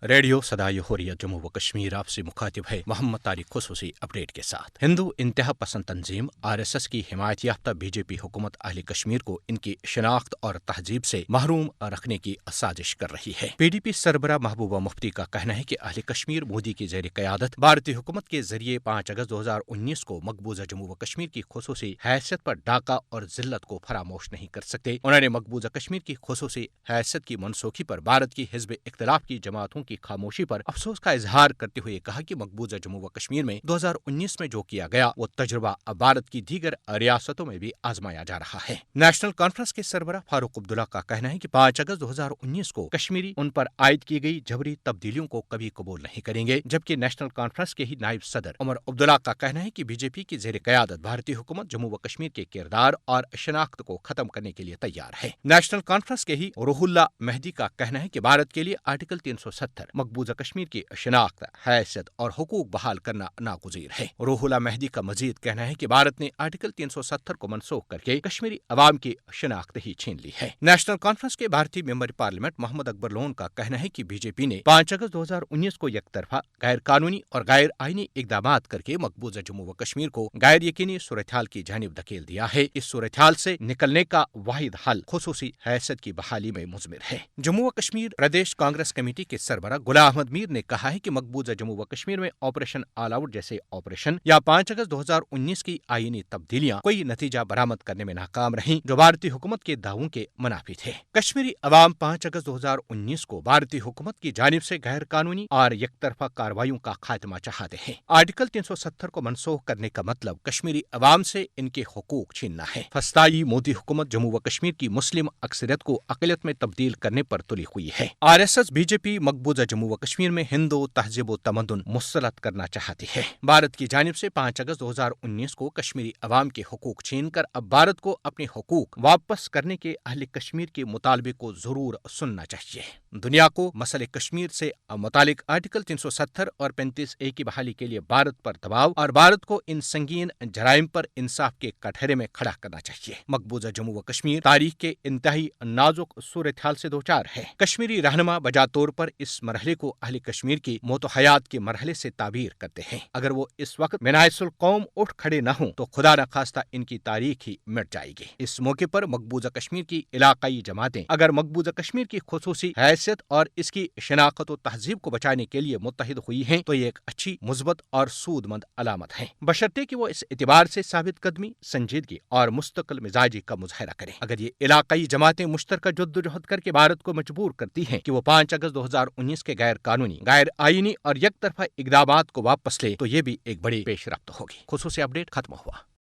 Radio صدائے حریت جموں و کشمیر آپ سے مخاطب ہے محمد طارق خصوصی اپڈیٹ کے ساتھ۔ ہندو انتہا پسند تنظیم RSS کی حمایت یافتہ BJP حکومت اہل کشمیر کو ان کی شناخت اور تہذیب سے محروم رکھنے کی سازش کر رہی ہے۔ PDP سربراہ محبوبہ مفتی کا کہنا ہے کہ اہل کشمیر مودی کی زیر قیادت بھارتی حکومت کے ذریعے 5 اگست 2019 کو مقبوضہ جموں و کشمیر کی خصوصی حیثیت پر ڈاکہ اور ذلت کو فراموش نہیں کر سکتے۔ انہوں نے مقبوضہ کشمیر کی خصوصی حیثیت کی منسوخی پر بھارت کی حزب اختلاف کی جماعتوں کی خاموشی پر افسوس کا اظہار کرتے ہوئے کہا کہ مقبوضہ جموں و کشمیر میں 2019 میں جو کیا گیا وہ تجربہ اب بھارت کی دیگر ریاستوں میں بھی آزمایا جا رہا ہے۔ نیشنل کانفرنس کے سربراہ فاروق عبداللہ کا کہنا ہے کہ 5 اگست 2019 کو کشمیری ان پر عائد کی گئی جبری تبدیلیوں کو کبھی قبول نہیں کریں گے، جبکہ نیشنل کانفرنس کے ہی نائب صدر عمر عبداللہ کا کہنا ہے کہ BJP کی زیر قیادت بھارتی حکومت جموں و کشمیر کے کردار اور شناخت کو ختم کرنے کے لیے تیار ہے۔ نیشنل کانفرنس کے ہی روح اللہ مہدی کا کہنا ہے کہ بھارت کے لیے آرٹیکل 370 مقبوضہ کشمیر کی شناخت، حیثیت اور حقوق بحال کرنا ناگزیر ہے۔ روح اللہ مہدی کا مزید کہنا ہے کہ بھارت نے آرٹیکل 370 کو منسوخ کر کے کشمیری عوام کی شناخت ہی چھین لی ہے۔ نیشنل کانفرنس کے بھارتی ممبر پارلیمنٹ محمد اکبر لون کا کہنا ہے کہ BJP نے 5 اگست 2019 کو یک طرفہ غیر قانونی اور غیر آئینی اقدامات کر کے مقبوضہ جموں و کشمیر کو غیر یقینی صورتحال کی جانب دھکیل دیا ہے۔ اس صورتحال سے نکلنے کا واحد حل خصوصی حیثیت کی بحالی میں مضمر ہے۔ جموں و کشمیر پردیش کانگریس کمیٹی کے سربراہ غلام احمد میر نے کہا ہے کہ مقبوضہ جموں و کشمیر میں آپریشن آل آؤٹ جیسے آپریشن یا 5 اگست 2019 کی آئینی تبدیلیاں کوئی نتیجہ برآمد کرنے میں ناکام رہیں جو بھارتی حکومت کے دعووں کے منافی تھے۔ کشمیری عوام 5 اگست 2019 کو بھارتی حکومت کی جانب سے غیر قانونی اور یک طرفہ کارروائیوں کا خاتمہ چاہتے ہیں۔ آرٹیکل 370 کو منسوخ کرنے کا مطلب کشمیری عوام سے ان کے حقوق چھیننا ہے۔ فسطائی مودی حکومت جموں و کشمیر کی مسلم اکثریت کو اقلیت میں تبدیل کرنے پر تلی ہوئی ہے۔ RSS BJP مقبوضہ جموں و کشمیر میں ہندو تہذیب و تمدن مسلط کرنا چاہتی ہے۔ بھارت کی جانب سے 5 اگست 2019 کو کشمیری عوام کے حقوق چھین کر اب بھارت کو اپنے حقوق واپس کرنے کے اہل کشمیر کے مطالبے کو ضرور سننا چاہیے۔ دنیا کو مسئلہ کشمیر سے متعلق آرٹیکل 370 اور 35A کی بحالی کے لیے بھارت پر دباؤ اور بھارت کو ان سنگین جرائم پر انصاف کے کٹہرے میں کھڑا کرنا چاہیے۔ مقبوضہ جموں و کشمیر تاریخ کے انتہائی نازک صورتحال سے دوچار ہے۔ کشمیری رہنما بجا طور پر اس مرحلے کو اہل کشمیر کی موت و حیات کے مرحلے سے تعبیر کرتے ہیں۔ اگر وہ اس وقت مناعث القوم اٹھ کھڑے نہ ہوں تو خدا نخواستہ ان کی تاریخ ہی مٹ جائے گی۔ اس موقع پر مقبوضہ کشمیر کی علاقائی جماعتیں اگر مقبوضہ کشمیر کی خصوصی حیثیت اور اس کی شناخت و تہذیب کو بچانے کے لیے متحد ہوئی ہیں تو یہ ایک اچھی، مثبت اور سود مند علامت ہے، بشرطے کہ وہ اس اعتبار سے ثابت قدمی، سنجیدگی اور مستقل مزاجی کا مظاہرہ کریں۔ اگر یہ علاقائی جماعتیں مشترکہ جدوجہد کر کے بھارت کو مجبور کرتی ہیں کہ وہ 5 اگست 2019 کے غیر قانونی، غیر آئینی اور یک طرفہ اقدامات کو واپس لے تو یہ بھی ایک بڑی پیش رفت ہوگی۔ خصوصی اپڈیٹ ختم ہوا۔